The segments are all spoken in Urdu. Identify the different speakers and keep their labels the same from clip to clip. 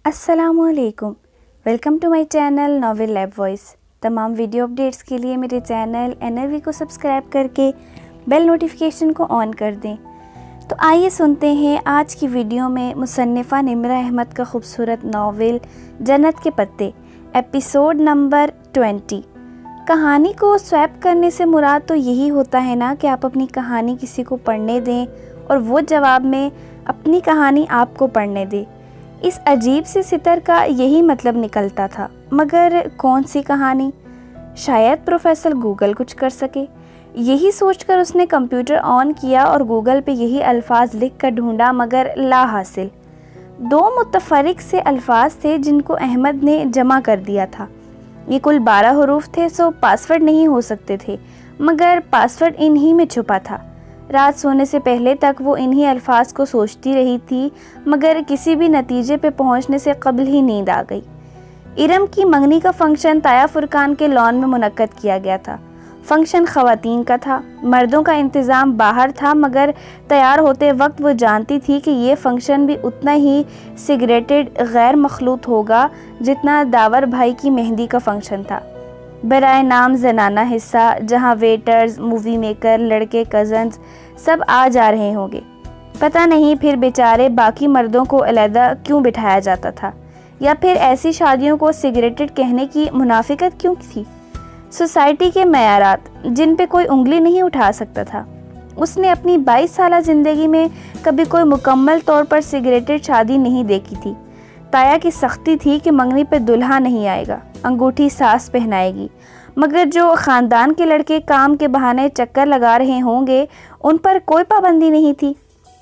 Speaker 1: السلام علیکم، welcome to my channel novel lab voice. تمام ویڈیو اپڈیٹس کے لیے میرے چینل NRV کو سبسکرائب کر کے بیل نوٹیفیکیشن کو آن کر دیں۔ تو آئیے سنتے ہیں آج کی ویڈیو میں مصنفہ نمرہ احمد کا خوبصورت ناول جنت کے پتے، ایپیسوڈ نمبر 20۔ کہانی کو سویپ کرنے سے مراد تو یہی ہوتا ہے نا کہ آپ اپنی کہانی کسی کو پڑھنے دیں اور وہ جواب میں اپنی کہانی آپ کو پڑھنے دے۔ اس عجیب سے ستر کا یہی مطلب نکلتا تھا، مگر کون سی کہانی؟ شاید پروفیسر گوگل کچھ کر سکے۔ یہی سوچ کر اس نے کمپیوٹر آن کیا اور گوگل پہ یہی الفاظ لکھ کر ڈھونڈا، مگر لا حاصل۔ 2 متفرق سے الفاظ تھے جن کو احمد نے جمع کر دیا تھا۔ یہ کل 12 حروف تھے، سو پاسورڈ نہیں ہو سکتے تھے، مگر پاسورڈ انہی میں چھپا تھا۔ رات سونے سے پہلے تک وہ انہی الفاظ کو سوچتی رہی تھی، مگر کسی بھی نتیجے پہ پہنچنے سے قبل ہی نیند آ گئی۔ ارم کی منگنی کا فنکشن تایا فرقان کے لان میں منعقد کیا گیا تھا۔ فنکشن خواتین کا تھا، مردوں کا انتظام باہر تھا، مگر تیار ہوتے وقت وہ جانتی تھی کہ یہ فنکشن بھی اتنا ہی سگریٹڈ غیر مخلوط ہوگا جتنا داور بھائی کی مہندی کا فنکشن تھا۔ برائے نام زنانہ حصہ، جہاں ویٹرز، مووی میکر، لڑکے، کزنز سب آ جا رہے ہوں گے۔ پتہ نہیں پھر بیچارے باقی مردوں کو علیحدہ کیوں بٹھایا جاتا تھا، یا پھر ایسی شادیوں کو سگریٹڈ کہنے کی منافقت کیوں تھی؟ سوسائٹی کے معیارات جن پہ کوئی انگلی نہیں اٹھا سکتا تھا۔ اس نے اپنی 22 سالہ زندگی میں کبھی کوئی مکمل طور پر سگریٹڈ شادی نہیں دیکھی تھی۔ تایا کی سختی تھی کہ منگنی پہ دلہا نہیں آئے گا، انگوٹھی ساس پہنائے گی، مگر جو خاندان کے لڑکے کام کے بہانے چکر لگا رہے ہوں گے ان پر کوئی پابندی نہیں تھی۔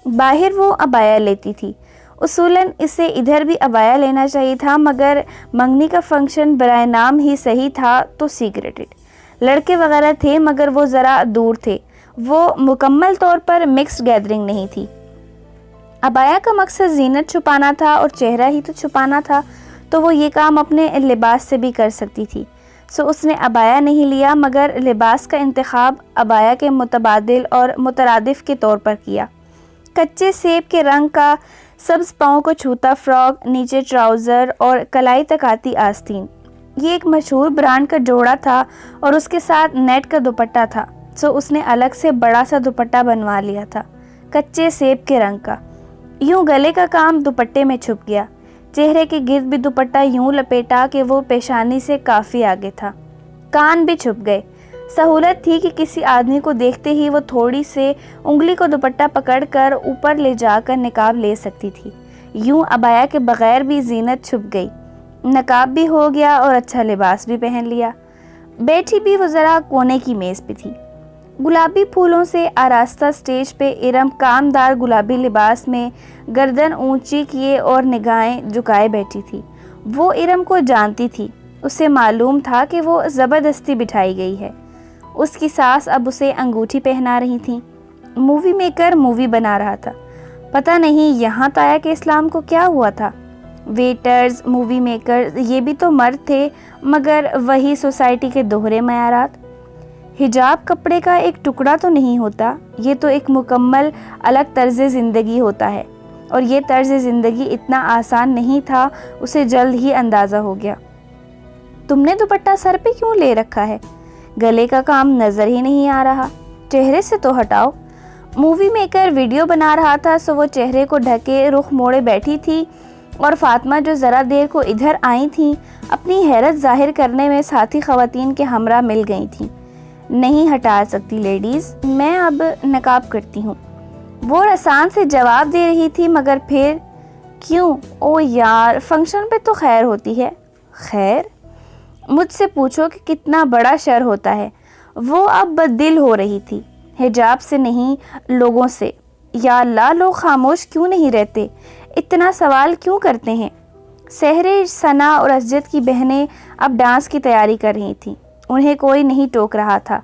Speaker 1: باہر وہ عبایا لیتی تھی، اصولاً اسے ادھر بھی عبایا لینا چاہیے تھا، مگر منگنی کا فنکشن برائے نام ہی صحیح تھا تو سیکریٹڈ۔ لڑکے وغیرہ تھے مگر وہ ذرا دور تھے، وہ مکمل طور پر مکسڈ گیدرنگ نہیں تھی۔ عبایا کا مقصد زینت چھپانا تھا اور چہرہ ہی تو چھپانا تھا، تو وہ یہ کام اپنے لباس سے بھی کر سکتی تھی، سو اس نے عبایا نہیں لیا، مگر لباس کا انتخاب عبایا کے متبادل اور مترادف کے طور پر کیا۔ کچے سیب کے رنگ کا سبز پاؤں کو چھوتا فراک، نیچے ٹراؤزر اور کلائی تک آتی آستین۔ یہ ایک مشہور برانڈ کا جوڑا تھا اور اس کے ساتھ نیٹ کا دوپٹہ تھا، سو اس نے الگ سے بڑا سا دوپٹہ بنوا لیا تھا، کچے سیب کے رنگ کا۔ یوں گلے کا کام دوپٹے میں چھپ گیا، چہرے کے گرد بھی دوپٹہ یوں لپیٹا کہ وہ پیشانی سے کافی آگے تھا۔ کان بھی چھپ گئے۔ سہولت تھی کہ کسی آدمی کو دیکھتے ہی وہ تھوڑی سے انگلی کو دوپٹہ پکڑ کر اوپر لے جا کر نقاب لے سکتی تھی۔ یوں عبایا کے بغیر بھی زینت چھپ گئی، نقاب بھی ہو گیا اور اچھا لباس بھی پہن لیا۔ بیٹھی بھی وہ ذرا کونے کی میز پہ تھی۔ گلابی پھولوں سے آراستہ سٹیج پہ ارم کامدار گلابی لباس میں گردن اونچی کیے اور نگاہیں جھکائے بیٹھی تھی۔ وہ ارم کو جانتی تھی، اسے معلوم تھا کہ وہ زبردستی بٹھائی گئی ہے۔ اس کی ساس اب اسے انگوٹھی پہنا رہی تھی۔ مووی میکر مووی بنا رہا تھا۔ پتہ نہیں یہاں تایا کے اسلام کو کیا ہوا تھا۔ ویٹرز، مووی میکر، یہ بھی تو مرد تھے، مگر وہی سوسائٹی کے دوہرے معیارات۔ حجاب کپڑے کا ایک ٹکڑا تو نہیں ہوتا، یہ تو ایک مکمل الگ طرز زندگی ہوتا ہے، اور یہ طرز زندگی اتنا آسان نہیں تھا، اسے جلد ہی اندازہ ہو گیا۔ تم نے دوپٹہ سر پہ کیوں لے رکھا ہے؟ گلے کا کام نظر ہی نہیں آ رہا، چہرے سے تو ہٹاؤ۔ مووی میکر ویڈیو بنا رہا تھا، سو وہ چہرے کو ڈھکے رخ موڑے بیٹھی تھی، اور فاطمہ جو ذرا دیر کو ادھر آئی تھیں اپنی حیرت ظاہر کرنے میں ساتھی خواتین کے ہمراہ مل گئی تھیں۔ نہیں ہٹا سکتی لیڈیز، میں اب نقاب کرتی ہوں، وہ رسان سے جواب دے رہی تھی، مگر پھر کیوں؟ او یار، فنکشن پہ تو خیر ہوتی ہے۔ خیر؟ مجھ سے پوچھو کہ کتنا بڑا شر ہوتا ہے۔ وہ اب بددل ہو رہی تھی، حجاب سے نہیں، لوگوں سے۔ یا اللہ، لوگ خاموش کیوں نہیں رہتے؟ اتنا سوال کیوں کرتے ہیں؟ سحر، ثنا اور اسجد کی بہنیں اب ڈانس کی تیاری کر رہی تھیں، انہیں کوئی نہیں ٹوک رہا تھا۔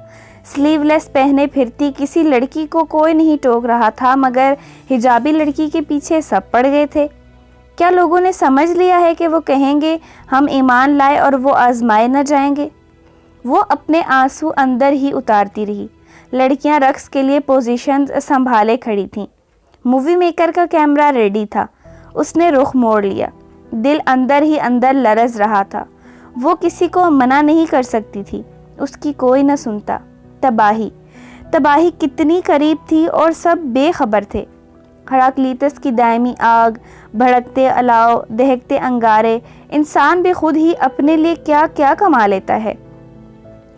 Speaker 1: سلیو لیس پہنے پھرتی کسی لڑکی کو کوئی نہیں ٹوک رہا تھا، مگر حجابی لڑکی کے پیچھے سب پڑ گئے تھے۔ کیا لوگوں نے سمجھ لیا ہے کہ وہ کہیں گے ہم ایمان لائے اور وہ آزمائے نہ جائیں گے؟ وہ اپنے آنسو اندر ہی اتارتی رہی۔ لڑکیاں رقص کے لیے پوزیشنز سنبھالے کھڑی تھیں۔ مووی میکر کا کیمرہ ریڈی تھا، اس نے رخ موڑ لیا۔ دل اندر ہی اندر لرز رہا تھا۔ وہ کسی کو منع نہیں کر سکتی تھی، اس کی کوئی نہ سنتا۔ تباہی کتنی قریب تھی اور سب بے خبر تھے۔ ہراکلیتس کی دائمی آگ، بھڑکتے الاؤ، دہکتے انگارے، انسان بھی خود ہی اپنے لیے کیا کیا کما لیتا ہے۔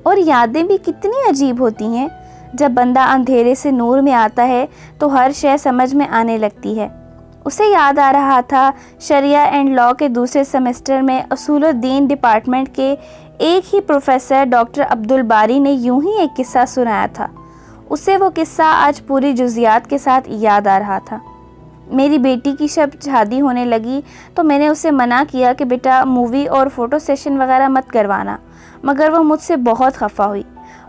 Speaker 1: اور یادیں بھی کتنی عجیب ہوتی ہیں، جب بندہ اندھیرے سے نور میں آتا ہے تو ہر شے سمجھ میں آنے لگتی ہے۔ اسے یاد آ رہا تھا شریعہ اینڈ لاء کے دوسرے سیمسٹر میں اصول الدین ڈپارٹمنٹ کے ایک ہی پروفیسر ڈاکٹر عبدالباری نے یوں ہی ایک قصہ سنایا تھا۔ اسے وہ قصہ آج پوری جزیات کے ساتھ یاد آ رہا تھا۔ میری بیٹی کی جب شادی ہونے لگی تو میں نے اسے منع کیا کہ بیٹا مووی اور فوٹو سیشن وغیرہ مت کروانا، مگر وہ مجھ سے بہت خفا ہوئی۔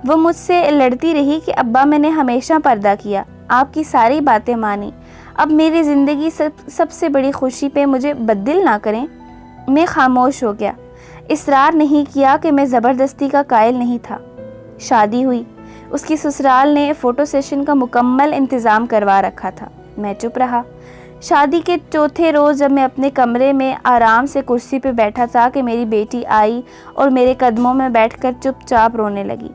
Speaker 1: وہ مجھ سے لڑتی رہی کہ ابا میں نے ہمیشہ پردہ کیا، آپ کی ساری باتیں مانی، اب میری زندگی سب سے بڑی خوشی پہ مجھے بددل نہ کریں۔ میں خاموش ہو گیا، اصرار نہیں کیا کہ میں زبردستی کا قائل نہیں تھا۔ شادی ہوئی، اس کی سسرال نے فوٹو سیشن کا مکمل انتظام کروا رکھا تھا۔ میں چپ رہا۔ شادی کے چوتھے روز جب میں اپنے کمرے میں آرام سے کرسی پہ بیٹھا تھا کہ میری بیٹی آئی اور میرے قدموں میں بیٹھ کر چپ چاپ رونے لگی۔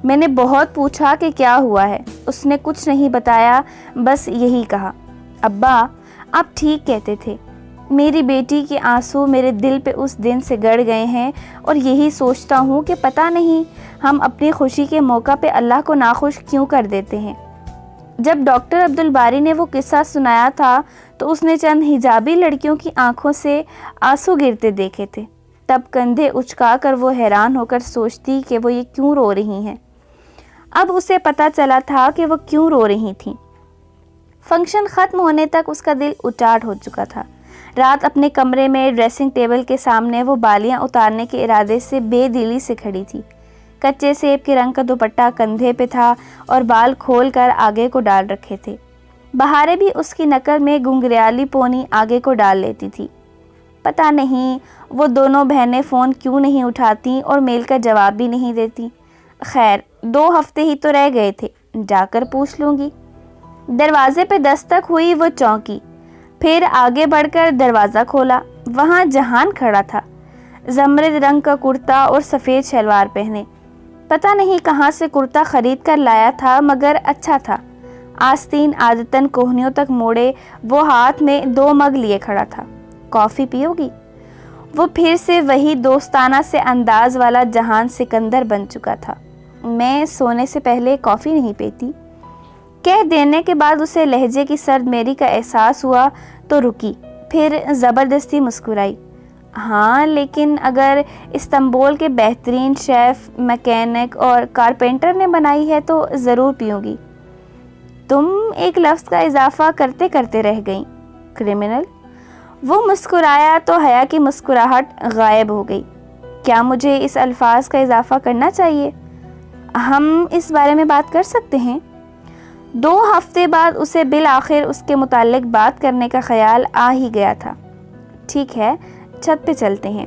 Speaker 1: میں نے بہت پوچھا کہ کیا ہوا ہے، اس نے کچھ نہیں بتایا، بس یہی کہا، ابا آپ ٹھیک کہتے تھے، میری بیٹی کے آنسو میرے دل پہ اس دن سے گڑ گئے ہیں، اور یہی سوچتا ہوں کہ پتہ نہیں ہم اپنی خوشی کے موقع پہ اللہ کو ناخوش کیوں کر دیتے ہیں۔ جب ڈاکٹر عبدالباری نے وہ قصہ سنایا تھا تو اس نے چند حجابی لڑکیوں کی آنکھوں سے آنسو گرتے دیکھے تھے۔ تب کندھے اچکا کر وہ حیران ہو کر سوچتی کہ وہ یہ کیوں رو رہی ہیں۔ اب اسے پتہ چلا تھا کہ وہ کیوں رو رہی تھیں۔ فنکشن ختم ہونے تک اس کا دل اچاٹ ہو چکا تھا۔ رات اپنے کمرے میں ڈریسنگ ٹیبل کے سامنے وہ بالیاں اتارنے کے ارادے سے بے دلی سے کھڑی تھی۔ کچے سیب کے رنگ کا دوپٹہ کندھے پہ تھا اور بال کھول کر آگے کو ڈال رکھے تھے۔ بہاریں بھی اس کی نقل میں گنگریالی پونی آگے کو ڈال لیتی تھی۔ پتہ نہیں وہ دونوں بہنیں فون کیوں نہیں اٹھاتی اور میل کا جواب بھی نہیں دیتی۔ خیر 2 ہفتے ہی تو رہ گئے تھے، جا کر پوچھ لوں گی۔ دروازے پہ دستک ہوئی، وہ چونکی، پھر آگے بڑھ کر دروازہ کھولا۔ وہاں جہان کھڑا تھا، زمرد رنگ کا کرتا اور سفید شلوار پہنے۔ پتہ نہیں کہاں سے کرتا خرید کر لایا تھا، مگر اچھا تھا۔ آستین عادتاً کوہنیوں تک موڑے وہ ہاتھ میں 2 مگ لیے کھڑا تھا۔ کافی پیو گی؟ وہ پھر سے وہی دوستانہ سے انداز والا جہان سکندر بن چکا تھا۔ میں سونے سے پہلے کافی نہیں پیتی، کہہ دینے کے بعد اسے لہجے کی سرد میری کا احساس ہوا تو رکی، پھر زبردستی مسکرائی۔ ہاں لیکن اگر استنبول کے بہترین شیف، میکینک اور کارپینٹر نے بنائی ہے تو ضرور پیوں گی۔ تم ایک لفظ کا اضافہ کرتے کرتے رہ گئیں، کرمنل۔ وہ مسکرایا تو حیا کی مسکراہٹ غائب ہو گئی۔ کیا مجھے اس الفاظ کا اضافہ کرنا چاہیے؟ ہم اس بارے میں بات کر سکتے ہیں۔ 2 ہفتے بعد اسے بالآخر اس کے متعلق بات کرنے کا خیال آ ہی گیا تھا۔ ٹھیک ہے، چھت پہ چلتے ہیں۔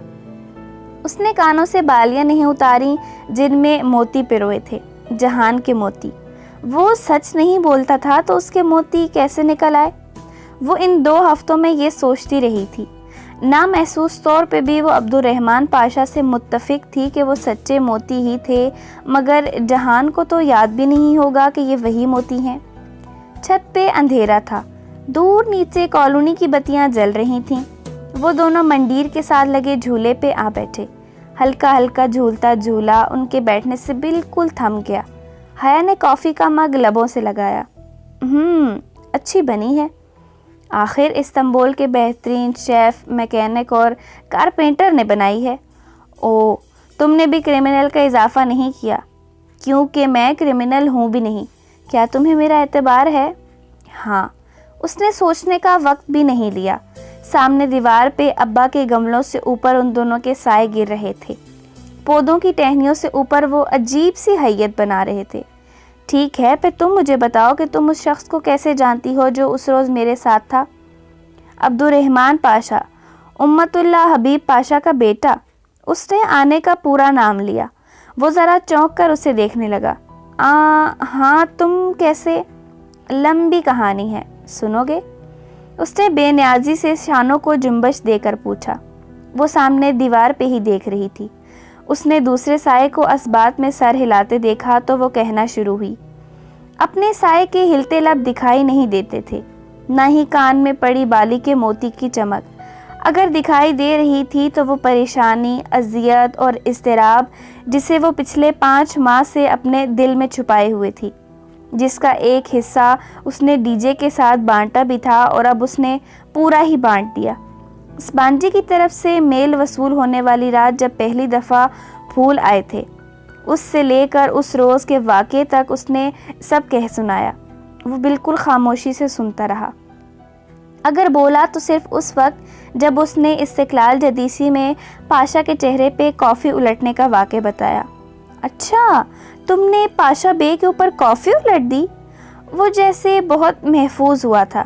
Speaker 1: اس نے کانوں سے بالیاں نہیں اتاری جن میں موتی پروئے تھے، جہان کے موتی۔ وہ سچ نہیں بولتا تھا تو اس کے موتی کیسے نکل آئے؟ وہ ان 2 ہفتوں میں یہ سوچتی رہی تھی۔ نامحسوس طور پہ بھی وہ عبدالرحمن پاشا سے متفق تھی کہ وہ سچے موتی ہی تھے، مگر جہان کو تو یاد بھی نہیں ہوگا کہ یہ وہی موتی ہیں۔ چھت پہ اندھیرا تھا، دور نیچے کالونی کی بتیاں جل رہی تھیں۔ وہ دونوں مندیر کے ساتھ لگے جھولے پہ آ بیٹھے۔ ہلکا ہلکا جھولتا جھولا ان کے بیٹھنے سے بالکل تھم گیا۔ حیا نے کافی کا مگ لبوں سے لگایا۔ اچھی بنی ہے۔ آخر استنبول کے بہترین شیف، میکینک اور کارپینٹر نے بنائی ہے۔ او، تم نے بھی کرمنل کا اضافہ نہیں کیا؟ کیونکہ میں کرمنل ہوں بھی نہیں۔ کیا تمہیں میرا اعتبار ہے؟ ہاں۔ اس نے سوچنے کا وقت بھی نہیں لیا۔ سامنے دیوار پہ ابا کے گملوں سے اوپر ان دونوں کے سائے گر رہے تھے۔ پودوں کی ٹہنیوں سے اوپر وہ عجیب سی حیت بنا رہے تھے۔ ٹھیک ہے، پھر تم مجھے بتاؤ کہ تم اس شخص کو کیسے جانتی ہو جو اس روز میرے ساتھ تھا؟ عبدالرحمن پاشا، امت اللہ حبیب پاشا کا بیٹا۔ اس نے آنے کا پورا نام لیا۔ وہ ذرا چونک کر اسے دیکھنے لگا۔ ہاں، تم کیسے؟ لمبی کہانی ہے، سنو گے؟ اس نے بے نیازی سے شانوں کو جنبش دے کر پوچھا۔ وہ سامنے دیوار پہ ہی دیکھ رہی تھی۔ اس نے دوسرے سائے کو اسبات میں سر ہلاتے دیکھا تو وہ کہنا شروع ہوئی۔ اپنے سائے کے ہلتے لب دکھائی نہیں دیتے تھے، نہ ہی کان میں پڑی بالی کے موتی کی چمک۔ اگر دکھائی دے رہی تھی تو وہ پریشانی، اذیت اور اضطراب جسے وہ پچھلے 5 ماہ سے اپنے دل میں چھپائے ہوئے تھی، جس کا ایک حصہ اس نے ڈی جے کے ساتھ بانٹا بھی تھا اور اب اس نے پورا ہی بانٹ دیا۔ اسپانجی کی طرف سے میل وصول ہونے والی رات جب پہلی دفعہ پھول آئے تھے، اس سے لے کر اس روز کے واقعے تک اس نے سب کہہ سنایا۔ وہ بالکل خاموشی سے سنتا رہا۔ اگر بولا تو صرف اس وقت جب اس نے استقلال جدیسی میں پاشا کے چہرے پہ کافی الٹنے کا واقعہ بتایا۔ اچھا، تم نے پاشا بے کے اوپر کافی الٹ دی؟ وہ جیسے بہت محفوظ ہوا تھا۔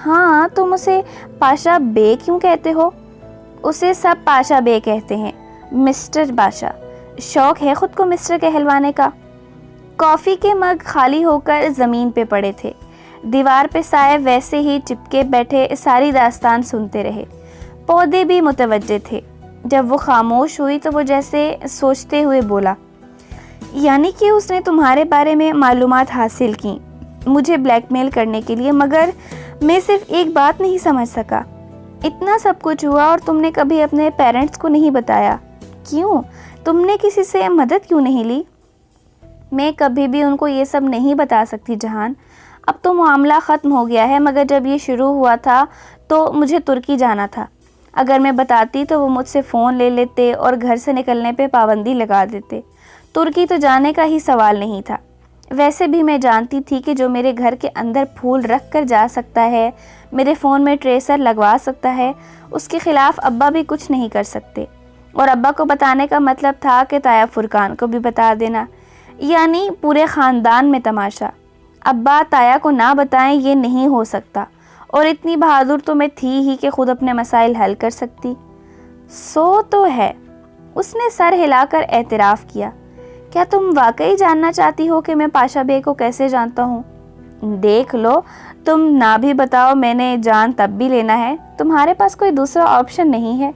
Speaker 1: ہاں، تم اسے پاشا بے کیوں کہتے ہو؟ اسے سب پاشا بے کہتے ہیں، مسٹر پاشا۔ شوق ہے خود کو مسٹر کہلوانے کا۔ کافی کے مگ خالی ہو کر زمین پہ پڑے تھے۔ دیوار پہ سائے ویسے ہی چپکے بیٹھے ساری داستان سنتے رہے۔ پودے بھی متوجہ تھے۔ جب وہ خاموش ہوئی تو وہ جیسے سوچتے ہوئے بولا، یعنی کہ اس نے تمہارے بارے میں معلومات حاصل کی مجھے بلیک میل کرنے کے لیے، مگر میں صرف ایک بات نہیں سمجھ سکا۔ اتنا سب کچھ ہوا اور تم نے کبھی اپنے پیرنٹس کو نہیں بتایا، کیوں؟ تم نے کسی سے مدد کیوں نہیں لی؟ میں کبھی بھی ان کو یہ سب نہیں بتا سکتی جہان۔ اب تو معاملہ ختم ہو گیا ہے، مگر جب یہ شروع ہوا تھا تو مجھے ترکی جانا تھا۔ اگر میں بتاتی تو وہ مجھ سے فون لے لیتے اور گھر سے نکلنے پہ پابندی لگا دیتے۔ ترکی تو جانے کا ہی سوال نہیں تھا۔ ویسے بھی میں جانتی تھی کہ جو میرے گھر کے اندر پھول رکھ کر جا سکتا ہے، میرے فون میں ٹریسر لگوا سکتا ہے، اس کے خلاف ابا بھی کچھ نہیں کر سکتے۔ اور ابا کو بتانے کا مطلب تھا کہ تایا فرقان کو بھی بتا دینا، یعنی پورے خاندان میں تماشا۔ ابا تایا کو نہ بتائیں یہ نہیں ہو سکتا، اور اتنی بہادر تو میں تھی ہی کہ خود اپنے مسائل حل کر سکتی۔ سو تو ہے، اس نے سر ہلا کر اعتراف کیا۔ کیا تم واقعی جاننا چاہتی ہو کہ میں پاشا بے کو کیسے جانتا ہوں؟ دیکھ لو، تم نہ بھی بتاؤ میں نے جان تب بھی لینا ہے، تمہارے پاس کوئی دوسرا آپشن نہیں ہے۔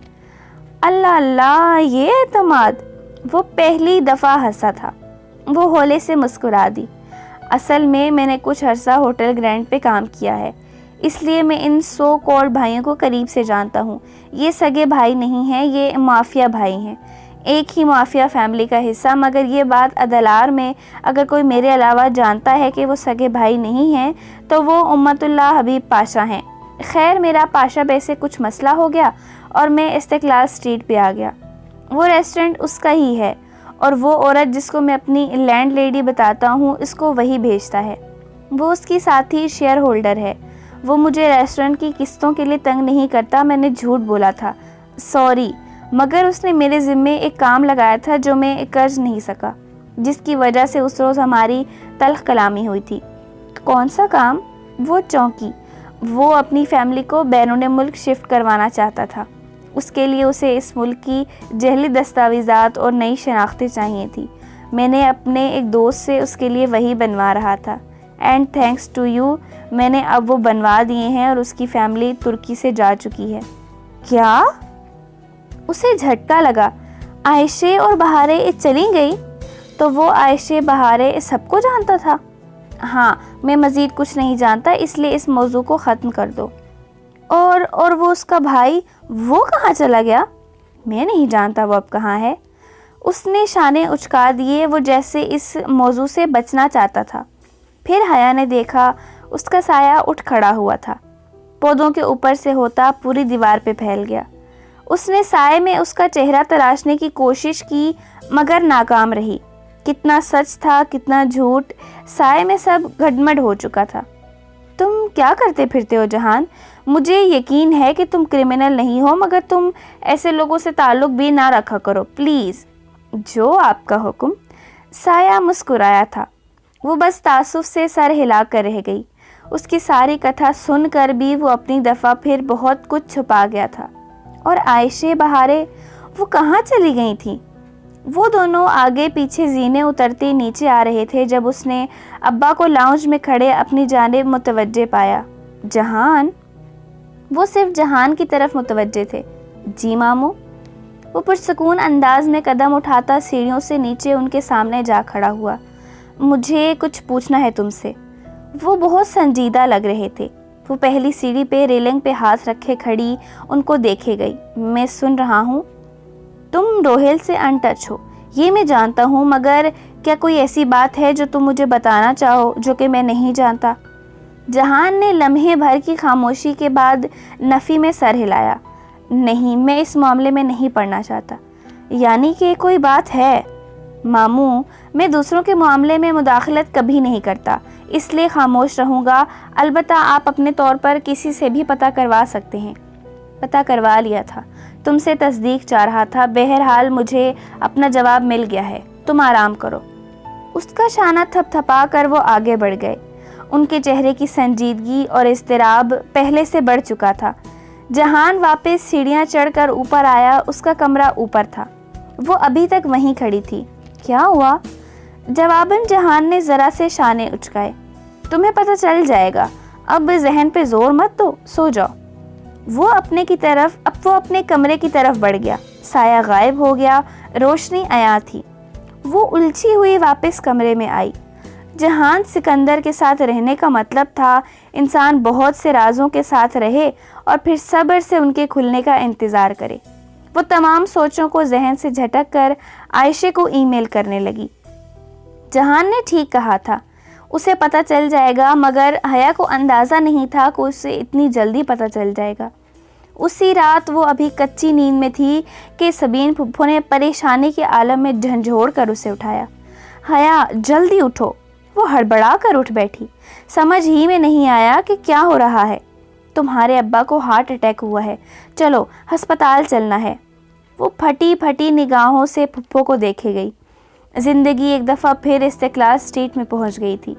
Speaker 1: اللہ اللہ، یہ اعتماد! وہ پہلی دفعہ ہنسا تھا۔ وہ ہولے سے مسکرا دی۔ اصل میں نے کچھ عرصہ ہوٹل گرینڈ پہ کام کیا ہے، اس لیے میں ان سو کالڈ بھائیوں کو قریب سے جانتا ہوں۔ یہ سگے بھائی نہیں ہیں، یہ مافیا بھائی ہیں، ایک ہی مافیا فیملی کا حصہ۔ مگر یہ بات عدلار میں اگر کوئی میرے علاوہ جانتا ہے کہ وہ سگے بھائی نہیں ہیں تو وہ امت اللہ حبیب پاشا ہیں۔ خیر، میرا پاشا بے سے کچھ مسئلہ ہو گیا اور میں استقلال اسٹریٹ پہ آ گیا۔ وہ ریسٹورنٹ اس کا ہی ہے، اور وہ عورت جس کو میں اپنی لینڈ لیڈی بتاتا ہوں اس کو وہی بھیجتا ہے۔ وہ اس کی ساتھی شیئر ہولڈر ہے۔ وہ مجھے ریسٹورنٹ کی قسطوں کے لیے تنگ نہیں کرتا، میں نے جھوٹ بولا تھا، سوری، مگر اس نے میرے ذمے ایک کام لگایا تھا جو میں کر نہیں سکا، جس کی وجہ سے اس روز ہماری تلخ کلامی ہوئی تھی۔ کون سا کام؟ وہ چونکی۔ وہ اپنی فیملی کو بیرون ملک شفٹ کروانا چاہتا تھا۔ اس کے لیے اسے اس ملک کی جعلی دستاویزات اور نئی شناختیں چاہیے تھی۔ میں نے اپنے ایک دوست سے اس کے لیے وہی بنوا رہا تھا، اینڈ تھینکس ٹو یو میں نے اب وہ بنوا دیے ہیں اور اس کی فیملی ترکی سے جا چکی ہے۔ کیا؟ اسے جھٹکا لگا۔ عائشہ اور بہارے چلی گئی؟ تو وہ عائشہ بہارے سب کو جانتا تھا؟ ہاں، میں مزید کچھ نہیں جانتا، اس لیے اس موضوع کو ختم کر دو۔ اور وہ اس کا بھائی، وہ کہاں چلا گیا؟ میں نہیں جانتا وہ اب کہاں ہے۔ اس نے شانے اچکا دیے، وہ جیسے اس موضوع سے بچنا چاہتا تھا۔ پھر حیا نے دیکھا اس کا سایہ اٹھ کھڑا ہوا تھا، پودوں کے اوپر سے ہوتا پوری دیوار پہ پھیل گیا۔ اس نے سائے میں اس کا چہرہ تراشنے کی کوشش کی مگر ناکام رہی۔ کتنا سچ تھا، کتنا جھوٹ، سائے میں سب گڈمڈ ہو چکا تھا۔ تم کیا کرتے پھرتے ہو جہان؟ مجھے یقین ہے کہ تم کرمنل نہیں ہو، مگر تم ایسے لوگوں سے تعلق بھی نہ رکھا کرو پلیز۔ جو آپ کا حکم۔ سایہ مسکرایا تھا۔ وہ بس تعصب سے سر ہلا کر رہ گئی۔ اس کی ساری کتھا سن کر بھی وہ اپنی دفعہ پھر بہت کچھ چھپا گیا تھا۔ اور عائشہ بہارے، وہ کہاں چلی گئی تھیں؟ وہ دونوں آگے پیچھے زینے اترتے نیچے آ رہے تھے جب اس نے ابا کو لاؤنج میں کھڑے اپنی جانب متوجہ پایا۔ جہان، وہ صرف جہان کی طرف متوجہ تھے۔ جی ماموں۔ وہ پرسکون انداز میں قدم اٹھاتا سیڑھیوں سے نیچے ان کے سامنے جا کھڑا ہوا۔ مجھے کچھ پوچھنا ہے تم سے۔ وہ بہت سنجیدہ لگ رہے تھے۔ وہ پہلی سیڑھی پہ ریلنگ پہ ہاتھ رکھے کھڑی ان کو دیکھے گئی۔ میں سن رہا ہوں۔ تم روہیل سے ان ٹچ ہو، یہ میں جانتا ہوں، مگر کیا کوئی ایسی بات ہے جو تم مجھے بتانا چاہو جو کہ میں نہیں جانتا؟ جہان نے لمحے بھر کی خاموشی کے بعد نفی میں سر ہلایا۔ نہیں، میں اس معاملے میں نہیں پڑھنا چاہتا۔ یعنی کہ کوئی بات ہے؟ ماموں، میں دوسروں کے معاملے میں مداخلت کبھی نہیں کرتا، اس لیے خاموش رہوں گا۔ البتہ آپ اپنے طور پر کسی سے بھی پتہ کروا سکتے ہیں۔ پتہ کروا لیا تھا، تم سے تصدیق چاہ رہا تھا۔ بہرحال مجھے اپنا جواب مل گیا ہے، تم آرام کرو۔ اس کا شانہ تھپ تھپا کر وہ آگے بڑھ گئے۔ ان کے چہرے کی سنجیدگی اور اضطراب پہلے سے بڑھ چکا تھا۔ جہان واپس سیڑھیاں چڑھ کر اوپر آیا۔ اس کا کمرہ اوپر تھا، وہ ابھی تک وہیں کھڑی تھی۔ کیا ہوا؟ جواباً جہان نے ذرا سے شانے اچکائے۔ تمہیں پتہ چل جائے گا، اب ذہن پہ زور مت دو، سو جاؤ۔ وہ اپنے کمرے کی طرف بڑھ گیا۔ سایہ غائب ہو گیا، روشنی عیاں تھی۔ وہ الجھی ہوئی واپس کمرے میں آئی۔ جہان سکندر کے ساتھ رہنے کا مطلب تھا انسان بہت سے رازوں کے ساتھ رہے اور پھر صبر سے ان کے کھلنے کا انتظار کرے۔ وہ تمام سوچوں کو ذہن سے جھٹک کر عائشہ کو ای میل کرنے لگی۔ جہان نے ٹھیک کہا تھا، اسے پتہ چل جائے گا، مگر حیا کو اندازہ نہیں تھا کہ اسے اتنی جلدی پتہ چل جائے گا۔ اسی رات وہ ابھی کچی نیند میں تھی کہ سبین پھپھو نے پریشانی کے عالم میں جھنجھوڑ کر اسے اٹھایا۔ حیا، جلدی اٹھو۔ وہ ہڑبڑا کر اٹھ بیٹھی۔ سمجھ ہی میں نہیں آیا کہ کیا ہو رہا ہے۔ تمہارے ابا کو ہارٹ اٹیک ہوا ہے، چلو ہسپتال چلنا ہے۔ وہ پھٹی پھٹی نگاہوں سے پھپھو کو دیکھے گئی۔ زندگی ایک دفعہ پھر استقلال اسٹریٹ میں پہنچ گئی تھی۔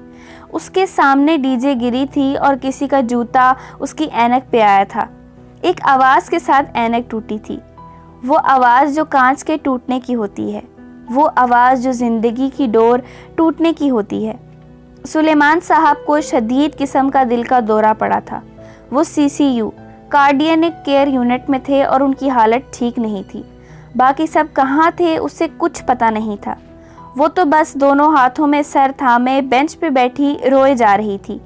Speaker 1: اس کے سامنے ڈی جے گری تھی اور کسی کا جوتا اس کی اینک پہ آیا تھا۔ ایک آواز کے ساتھ اینک ٹوٹی تھی، وہ آواز جو کانچ کے ٹوٹنے کی ہوتی ہے، وہ آواز جو زندگی کی ڈور ٹوٹنے کی ہوتی ہے۔ سلیمان صاحب کو شدید قسم کا دل کا دورہ پڑا تھا۔ وہ CCU کارڈینک کیئر یونٹ میں تھے اور ان کی حالت ٹھیک نہیں تھی۔ باقی سب کہاں تھے اسے کچھ پتہ نہیں تھا۔ وہ تو بس دونوں ہاتھوں میں سر تھامے بینچ پہ بیٹھی روئے جا رہی تھی۔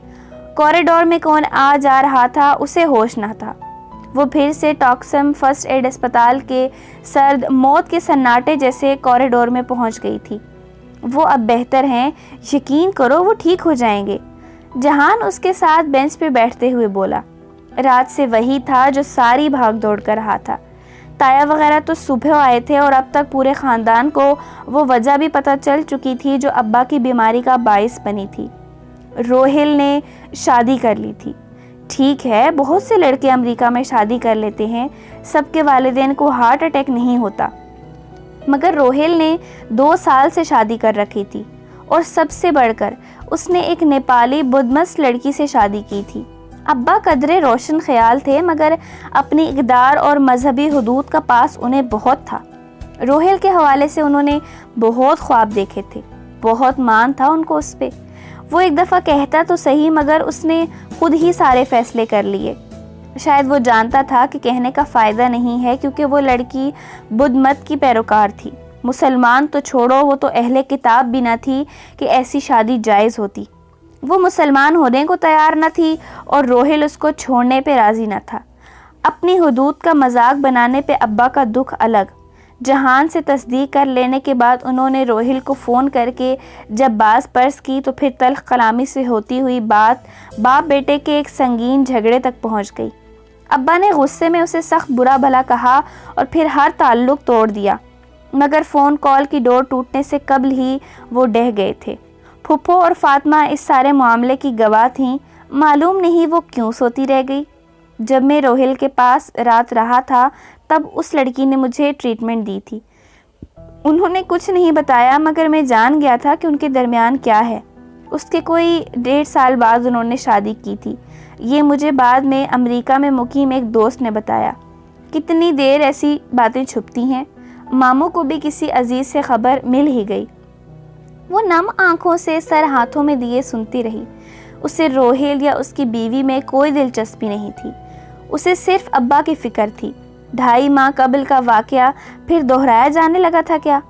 Speaker 1: کوریڈور میں کون آ جا رہا تھا اسے ہوش نہ تھا۔ وہ پھر سے ٹاکسم فرسٹ ایڈ اسپتال کے سرد موت کے سناٹے جیسے کوریڈور میں پہنچ گئی تھی۔ وہ اب بہتر ہیں، یقین کرو وہ ٹھیک ہو جائیں گے۔ جہان اس کے ساتھ بینچ پہ بیٹھتے ہوئے بولا۔ رات سے وہی تھا جو ساری بھاگ دوڑ کر رہا تھا۔ تایا وغیرہ تو صبح آئے تھے اور اب تک پورے خاندان کو وہ وجہ بھی پتہ چل چکی تھی جو ابا کی بیماری کا باعث بنی تھی۔ روہیل نے شادی کر لی تھی۔ ٹھیک ہے، بہت سے لڑکے امریکہ میں شادی کر لیتے ہیں، سب کے والدین کو ہارٹ اٹیک نہیں ہوتا، مگر روہیل نے 2 سال سے شادی کر رکھی تھی، اور سب سے بڑھ کر اس نے ایک نیپالی بدمست لڑکی سے شادی کی تھی۔ ابا قدرے روشن خیال تھے، مگر اپنی اقدار اور مذہبی حدود کا پاس انہیں بہت تھا۔ روہیل کے حوالے سے انہوں نے بہت خواب دیکھے تھے، بہت مان تھا ان کو اس پہ۔ وہ ایک دفعہ کہتا تو صحیح، مگر اس نے خود ہی سارے فیصلے کر لیے۔ شاید وہ جانتا تھا کہ کہنے کا فائدہ نہیں ہے، کیونکہ وہ لڑکی بدھ مت کی پیروکار تھی۔ مسلمان تو چھوڑو، وہ تو اہل کتاب بھی نہ تھی کہ ایسی شادی جائز ہوتی۔ وہ مسلمان ہونے کو تیار نہ تھی اور روہیل اس کو چھوڑنے پہ راضی نہ تھا۔ اپنی حدود کا مذاق بنانے پہ ابا کا دکھ الگ۔ جہان سے تصدیق کر لینے کے بعد انہوں نے روہیل کو فون کر کے جب باز پرس کی تو پھر تلخ کلامی سے ہوتی ہوئی بات باپ بیٹے کے ایک سنگین جھگڑے تک پہنچ گئی۔ ابا نے غصے میں اسے سخت برا بھلا کہا اور پھر ہر تعلق توڑ دیا، مگر فون کال کی ڈور ٹوٹنے سے قبل ہی وہ ڈہ گئے تھے۔ پھپھو اور فاطمہ اس سارے معاملے کی گواہ تھیں۔ معلوم نہیں وہ کیوں سوتی رہ گئی۔ جب میں روہیل کے پاس رات رہا تھا تب اس لڑکی نے مجھے ٹریٹمنٹ دی تھی۔ انہوں نے کچھ نہیں بتایا، مگر میں جان گیا تھا کہ ان کے درمیان کیا ہے۔ اس کے کوئی 1.5 سال بعد انہوں نے شادی کی تھی۔ یہ مجھے بعد میں امریکہ میں مقیم ایک دوست نے بتایا۔ کتنی دیر ایسی باتیں چھپتی ہیں۔ ماموں کو بھی کسی عزیز سے خبر مل ہی گئی۔ وہ نم آنکھوں سے سر ہاتھوں میں دیے سنتی رہی۔ اسے روہیل یا اس کی بیوی میں کوئی دلچسپی نہیں تھی۔ اسے صرف ابا کی فکر تھی۔ 2.5 ماہ قبل کا واقعہ پھر دہرایا جانے لگا تھا کیا؟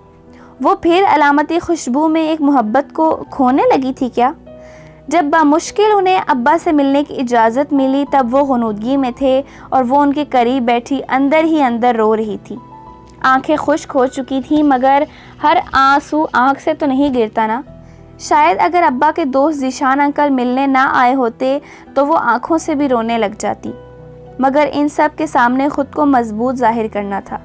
Speaker 1: وہ پھر علامتی خوشبو میں ایک محبت کو کھونے لگی تھی کیا؟ جب بامشکل انہیں ابا سے ملنے کی اجازت ملی تب وہ غنودگی میں تھے اور وہ ان کے قریب بیٹھی اندر ہی اندر رو رہی تھی۔ آنکھیں خشک ہو چکی تھیں مگر ہر آنسو آنکھ سے تو نہیں گرتا نا۔ شاید اگر ابا کے دوست ذیشان انکل ملنے نہ آئے ہوتے تو وہ آنکھوں سے بھی رونے لگ جاتی، مگر ان سب کے سامنے خود کو مضبوط ظاہر کرنا تھا۔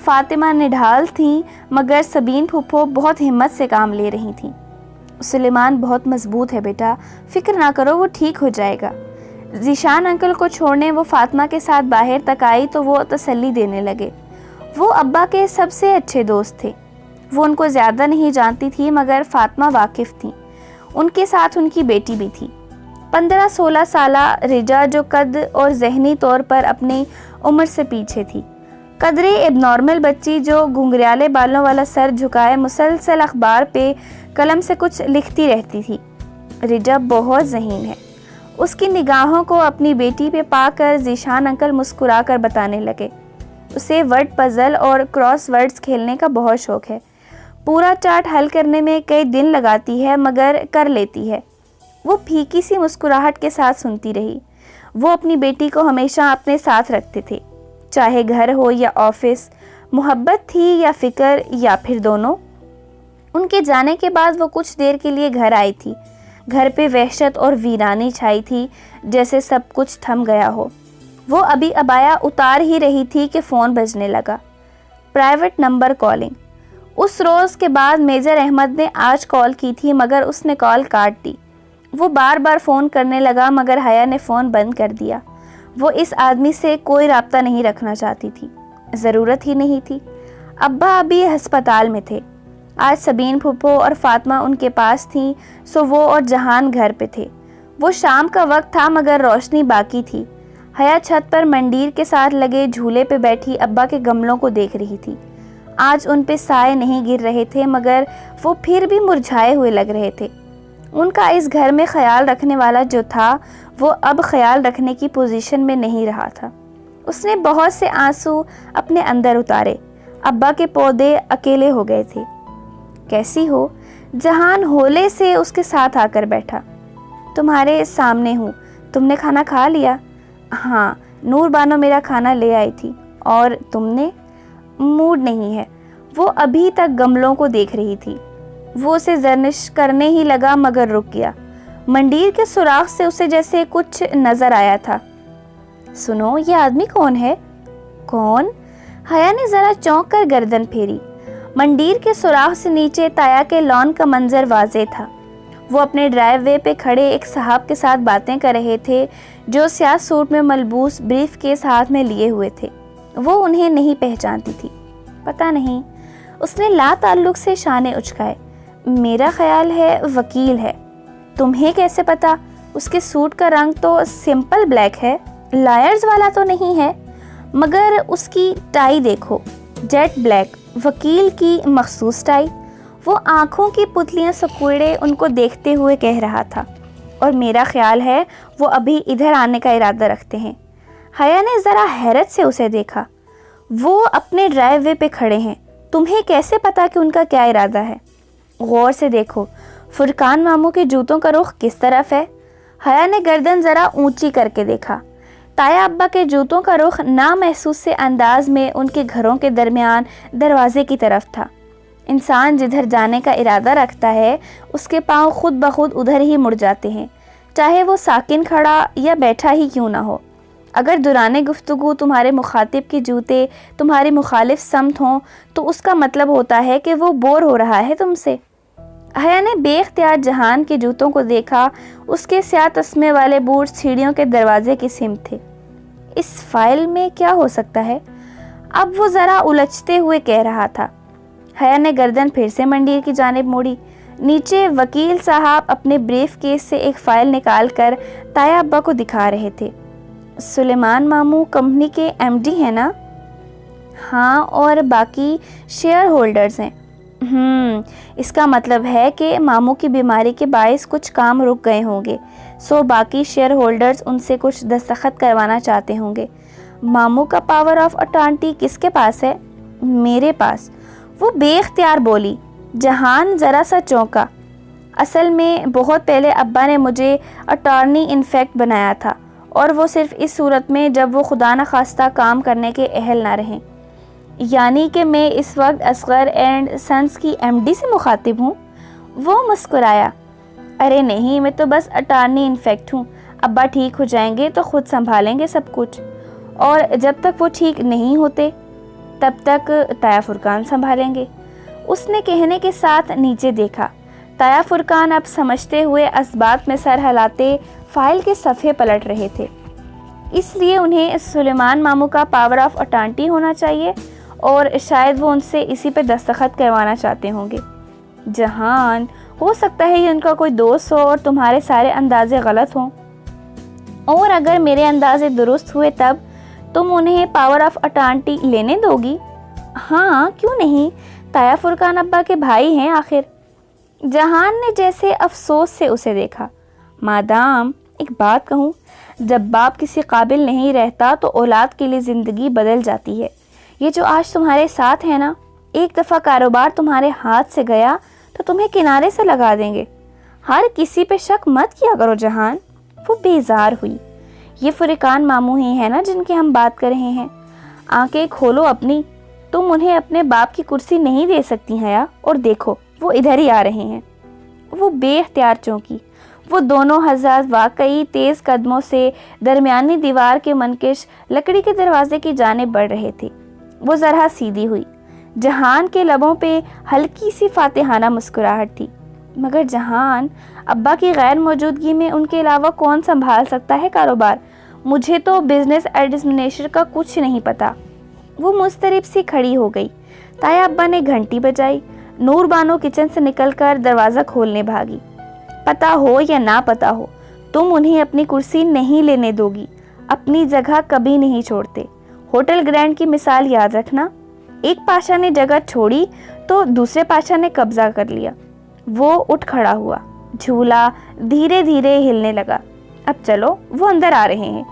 Speaker 1: فاطمہ نڈھال تھیں مگر سبین پھپھو بہت ہمت سے کام لے رہی تھیں۔ سلیمان بہت مضبوط ہے بیٹا، فکر نہ کرو، وہ ٹھیک ہو جائے گا۔ ذیشان انکل کو چھوڑنے وہ فاطمہ کے ساتھ باہر تک آئی تو وہ تسلی دینے لگے۔ وہ ابا کے سب سے اچھے دوست تھے۔ وہ ان کو زیادہ نہیں جانتی تھی مگر فاطمہ واقف تھیں۔ ان کے ساتھ ان کی بیٹی بھی تھی، 15-16 سالہ رجا، جو قد اور ذہنی طور پر اپنی عمر سے پیچھے تھی۔ قدرے اب نارمل بچی جو گھنگریالے بالوں والا سر جھکائے مسلسل اخبار پہ قلم سے کچھ لکھتی رہتی تھی۔ رجا بہت ذہین ہے۔ اس کی نگاہوں کو اپنی بیٹی پہ پا کر ذیشان انکل مسکرا کر بتانے لگے، اسے ورڈ پزل اور کراس ورڈز کھیلنے کا بہت شوق ہے۔ پورا چارٹ حل کرنے میں کئی دن لگاتی ہے مگر کر لیتی ہے۔ وہ پھیکی سی مسکراہٹ کے ساتھ سنتی رہی۔ وہ اپنی بیٹی کو ہمیشہ اپنے ساتھ رکھتے تھے، چاہے گھر ہو یا آفس، محبت تھی یا فکر یا پھر دونوں۔ ان کے جانے کے بعد وہ کچھ دیر کے لیے گھر آئی تھی۔ گھر پہ وحشت اور ویرانی چھائی تھی، جیسے سب کچھ تھم گیا ہو۔ وہ ابھی عبایا اتار ہی رہی تھی کہ فون بجنے لگا۔ Private number calling. اس روز کے بعد میجر احمد نے آج کال کی تھی مگر اس نے کال کاٹ دی۔ وہ بار بار فون کرنے لگا مگر حیا نے فون بند کر دیا۔ وہ اس آدمی سے کوئی رابطہ نہیں رکھنا چاہتی تھی، ضرورت ہی نہیں تھی۔ ابا ابھی ہسپتال میں تھے۔ آج سبین پھپھو اور فاطمہ ان کے پاس تھیں، سو وہ اور جہان گھر پہ تھے۔ وہ شام کا وقت تھا مگر روشنی باقی تھی۔ حیا چھت پر منڈیر کے ساتھ لگے جھولے پہ بیٹھی ابا کے گملوں کو دیکھ رہی تھی۔ آج ان پہ سائے نہیں گر رہے تھے مگر وہ پھر بھی مرجھائے ہوئے لگ رہے تھے۔ ان کا اس گھر میں خیال رکھنے والا جو تھا وہ اب خیال رکھنے کی پوزیشن میں نہیں رہا تھا۔ اس نے بہت سے آنسو اپنے اندر اتارے۔ ابا کے پودے اکیلے ہو گئے تھے۔ کیسی ہو؟ جہان ہولے سے اس کے ساتھ آ کر بیٹھا۔ تمہارے سامنے ہوں، تم نے کھانا کھا لیا؟ ہاں، نور بانو میرا کھانا لے آئی تھی۔ اور تم نے؟ موڈ نہیں ہے۔ وہ ابھی تک گملوں کو دیکھ رہی تھی۔ وہ اسے زرنش کرنے ہی لگا مگر رک گیا۔ منڈیر کے سوراخ سے اسے جیسے کچھ نظر آیا تھا۔ سنو، یہ آدمی کون ہے؟ کون؟ حیا نے ذرا چونک کر گردن پھیری۔ منڈیر کے سوراخ سے نیچے تایا کے لان کا منظر واضح تھا۔ وہ اپنے ڈرائیو وے پہ کھڑے ایک صاحب کے ساتھ باتیں کر رہے تھے جو سیاہ سوٹ میں ملبوس بریف کیس ہاتھ میں لیے ہوئے تھے۔ وہ انہیں نہیں پہچانتی تھی۔ پتہ نہیں، اس نے لا تعلق سے شانے اچکائے۔ میرا خیال ہے وکیل ہے۔ تمہیں کیسے پتا؟ اس کے سوٹ کا رنگ تو سمپل بلیک ہے، لائرز والا تو نہیں ہے، مگر اس کی ٹائی دیکھو، جیٹ بلیک، وکیل کی مخصوص ٹائی۔ وہ آنکھوں کی پتلیاں سکوڑے ان کو دیکھتے ہوئے کہہ رہا تھا، اور میرا خیال ہے وہ ابھی ادھر آنے کا ارادہ رکھتے ہیں۔ حیا نے ذرا حیرت سے اسے دیکھا۔ وہ اپنے ڈرائیو وے پہ کھڑے ہیں، تمہیں کیسے پتا کہ ان کا کیا ارادہ ہے؟ غور سے دیکھو، فرقان ماموں کے جوتوں کا رخ کس طرف ہے؟ حیا نے گردن ذرا اونچی کر کے دیکھا۔ تایا ابا کے جوتوں کا رخ نامحسوس سے انداز میں ان کے گھروں کے درمیان دروازے کی طرف تھا۔ انسان جدھر جانے کا ارادہ رکھتا ہے اس کے پاؤں خود بخود ادھر ہی مڑ جاتے ہیں، چاہے وہ ساکن کھڑا یا بیٹھا ہی کیوں نہ ہو۔ اگر دوران گفتگو تمہارے مخاطب کے جوتے تمہاری مخالف سمت ہوں تو اس کا مطلب ہوتا ہے کہ وہ بور ہو رہا ہے تم سے۔ حیا نے بے اختیار جہان کے جوتوں کو دیکھا۔ اس کے سیاہ تسمے والے بوٹ سیڑھیوں کے دروازے کی سمت تھے۔ اس فائل میں کیا ہو سکتا ہے؟ اب وہ ذرا الجھتے ہوئے کہہ رہا تھا۔ حیا نے گردن پھر سے منڈیر کی جانب موڑی۔ نیچے وکیل صاحب اپنے بریف کیس سے ایک فائل نکال کر تایا ابا کو دکھا رہے تھے۔ سلیمان ماموں کمپنی کے ایم ڈی ہیں نا؟ ہاں، اور باقی شیئر ہولڈرز ہیں۔ اس کا مطلب ہے کہ ماموں کی بیماری کے باعث کچھ کام رک گئے ہوں گے، سو باقی شیئر ہولڈرز ان سے کچھ دستخط کروانا چاہتے ہوں گے۔ ماموں کا پاور آف اٹارنٹی کس کے پاس ہے؟ میرے پاس، وہ بے اختیار بولی۔ جہان ذرا سا چونکا۔ اصل میں بہت پہلے ابا نے مجھے اٹارنی انفیکٹ بنایا تھا، اور وہ صرف اس صورت میں جب وہ خدا نخواستہ کام کرنے کے اہل نہ رہیں۔ یعنی کہ میں اس وقت اصغر اینڈ سنس کی ایم ڈی سے مخاطب ہوں؟ وہ مسکرایا۔ ارے نہیں، میں تو بس اٹارنی انفیکٹ ہوں۔ ابا ٹھیک ہو جائیں گے تو خود سنبھالیں گے سب کچھ، اور جب تک وہ ٹھیک نہیں ہوتے تب تک تایا فرقان سنبھالیں گے۔ اس نے کہنے کے ساتھ نیچے دیکھا۔ تایا فرقان اب سمجھتے ہوئے اسبات میں سر ہلاتے فائل کے صفحے پلٹ رہے تھے۔ اس لیے انہیں سلیمان ماموں کا پاور آف اٹارنٹی ہونا چاہیے، اور شاید وہ ان سے اسی پہ دستخط کروانا چاہتے ہوں گے۔ جہان، ہو سکتا ہے یہ ان کا کوئی دوست ہو اور تمہارے سارے اندازے غلط ہوں، اور اگر میرے اندازے درست ہوئے تب تم انہیں پاور آف اٹارنٹی لینے دو گی؟ ہاں، کیوں نہیں، تایا فرقان ابا کے بھائی ہیں آخر۔ جہان نے جیسے افسوس سے اسے دیکھا۔ مادام، ایک بات کہوں، جب باپ کسی قابل نہیں رہتا تو اولاد کے لیے زندگی بدل جاتی ہے۔ یہ جو آج تمہارے ساتھ ہے نا، ایک دفعہ کاروبار تمہارے ہاتھ سے گیا تو تمہیں کنارے سے لگا دیں گے۔ ہر کسی پہ شک مت کیا کرو جہان۔ وہ بیزار ہوئی۔ یہ فرقان ماموں ہی ہیں نا جن کی ہم بات کر رہے ہیں؟ آنکھیں کھولو اپنی، تم انہیں اپنے باپ کی کرسی نہیں دے سکتی حیا، اور دیکھو وہ ادھر ہی آ رہے ہیں۔ وہ بے اختیار چونکی۔ وہ دونوں حضرات واقعی تیز قدموں سے درمیانی دیوار کے منکش لکڑی کے دروازے کی جانب بڑھ رہے تھے۔ وہ ذرا سیدھی ہوئی۔ جہان کے لبوں پہ ہلکی سی فاتحانہ مسکراہٹ تھی۔ مگر جہان، ابا کی غیر موجودگی میں ان کے علاوہ کون سنبھال سکتا ہے کاروبار؟ مجھے تو بزنس ایڈمنسٹریشن کا کچھ نہیں پتا۔ وہ مضطرب سی کھڑی ہو گئی۔ تایا ابا نے گھنٹی بجائی۔ نور بانو کچن سے نکل کر دروازہ کھولنے بھاگی۔ پتا ہو یا نہ پتا ہو، تم انہیں اپنی کرسی نہیں لینے دو گی۔ اپنی جگہ کبھی نہیں چھوڑتے۔ ہوٹل گرینڈ کی مثال یاد رکھنا، ایک پاشا نے جگہ چھوڑی تو دوسرے پاشا نے قبضہ کر لیا۔ وہ اٹھ کھڑا ہوا۔ جھولا دھیرے دھیرے ہلنے لگا۔ اب چلو، وہ اندر آ رہے ہیں۔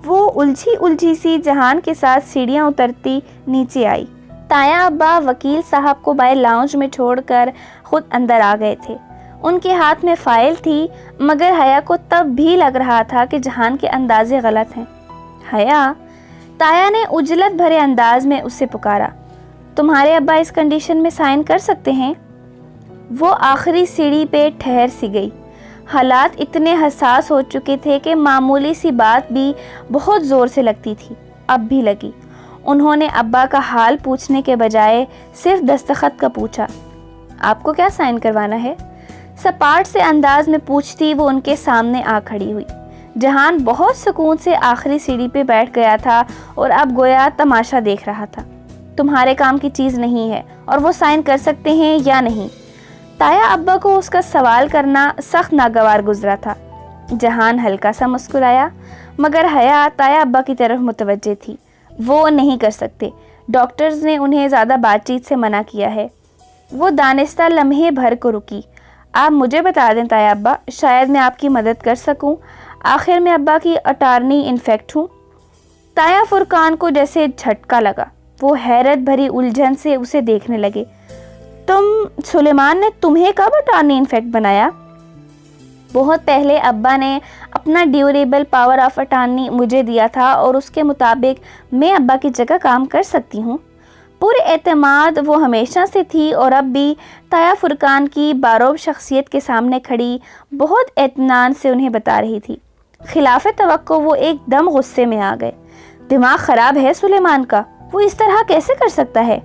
Speaker 1: وہ الجھی سی جہان کے ساتھ سیڑھیاں اترتی نیچے آئی۔ تایا ابا وکیل صاحب کو باہر لاؤنج میں چھوڑ کر خود اندر آ گئے تھے۔ ان کے ہاتھ میں فائل تھی، مگر حیا کو تب بھی لگ رہا تھا کہ جہان کے اندازے غلط ہیں۔ حیا، تایا نے عجلت بھرے انداز میں اسے پکارا، تمہارے ابا اس کنڈیشن میں سائن کر سکتے ہیں؟ وہ آخری سیڑھی پہ ٹھہر سی گئی۔ حالات اتنے حساس ہو چکے تھے کہ معمولی سی بات بھی بہت زور سے لگتی تھی۔ اب بھی لگی۔ انہوں نے ابا کا حال پوچھنے کے بجائے صرف دستخط کا پوچھا۔ آپ کو کیا سائن کروانا ہے؟ سپاٹ سے انداز میں پوچھتی وہ ان کے سامنے آ کھڑی ہوئی۔ جہان بہت سکون سے آخری سیڑھی پہ بیٹھ گیا تھا اور اب گویا تماشا دیکھ رہا تھا۔ تمہارے کام کی چیز نہیں ہے، اور وہ سائن کر سکتے ہیں یا نہیں؟ تایا ابا کو اس کا سوال کرنا سخت ناگوار گزرا تھا۔ جہان ہلکا سا مسکرایا، مگر حیا تایا ابا کی طرف متوجہ تھی۔ وہ نہیں کر سکتے، ڈاکٹرز نے انہیں زیادہ بات چیت سے منع کیا ہے۔ وہ دانستہ لمحے بھر کو رکی۔ آپ مجھے بتا دیں تایا ابا، شاید میں آپ کی مدد کر سکوں۔ آخر میں ابا کی اٹارنی انفیکٹ ہوں۔ تایا فرقان کو جیسے جھٹکا لگا۔ وہ حیرت بھری الجھن سے اسے دیکھنے لگے۔ سلیمان نے تمہیں کب اٹارنی انفیکٹ بنایا؟ بہت پہلے ابا نے اپنا ڈیوریبل پاور آف اٹارنی مجھے دیا تھا، اور اس کے مطابق میں ابا کی جگہ کام کر سکتی ہوں۔ پورے اعتماد وہ ہمیشہ سے تھی، اور اب بھی تایا فرقان کی باروب شخصیت کے سامنے کھڑی بہت اطمینان سے انہیں بتا رہی تھی۔ خلاف توقع وہ ایک دم غصے میں آ گئے۔ دماغ خراب ہے سلیمان کا، وہ اس طرح کیسے کر سکتا ہے؟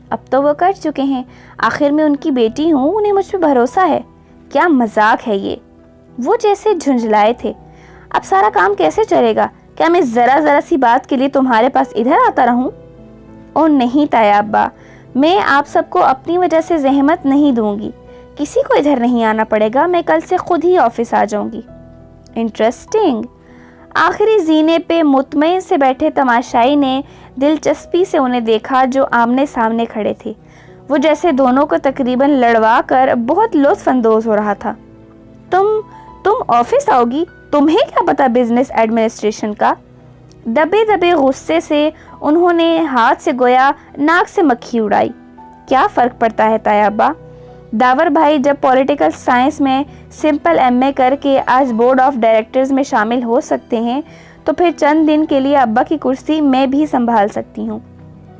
Speaker 1: اب تو وہ کر چکے ہیں، آخر میں ان کی بیٹی ہوں، انہیں مجھ پہ بھروسہ ہے۔ کیا مذاق ہے یہ؟ وہ جیسے جھنجھلائے تھے۔ اب سارا کام کیسے چلے گا؟ کیا میں ذرا سی بات کے لیے تمہارے پاس ادھر آتا رہوں؟ اور نہیں تایا ابا، میں آپ سب کو اپنی وجہ سے زحمت نہیں دوں گی۔ کسی کو ادھر نہیں آنا پڑے گا، میں کل سے خود ہی آفس آ جاؤں گی۔ انٹرسٹنگ۔ آخری زینے پہ مطمئن سے بیٹھے تماشائی نے دلچسپی سے انہیں دیکھا جو آمنے سامنے کھڑے تھے۔ وہ جیسے دونوں کو تقریباً لڑوا کر بہت لطف اندوز ہو رہا تھا۔ تم آفس آؤ گی؟ تمہیں کیا پتا بزنس ایڈمنسٹریشن کا؟ دبے دبے غصے سے انہوں نے ہاتھ سے گویا ناک سے مکھی اڑائی۔ کیا فرق پڑتا ہے تایا ابا؟ داور بھائی جب پولیٹیکل سائنس میں سمپل MA کر کے آج بورڈ آف ڈائریکٹرز میں شامل ہو سکتے ہیں تو پھر چند دن کے لیے ابا کی کرسی میں بھی سنبھال سکتی ہوں۔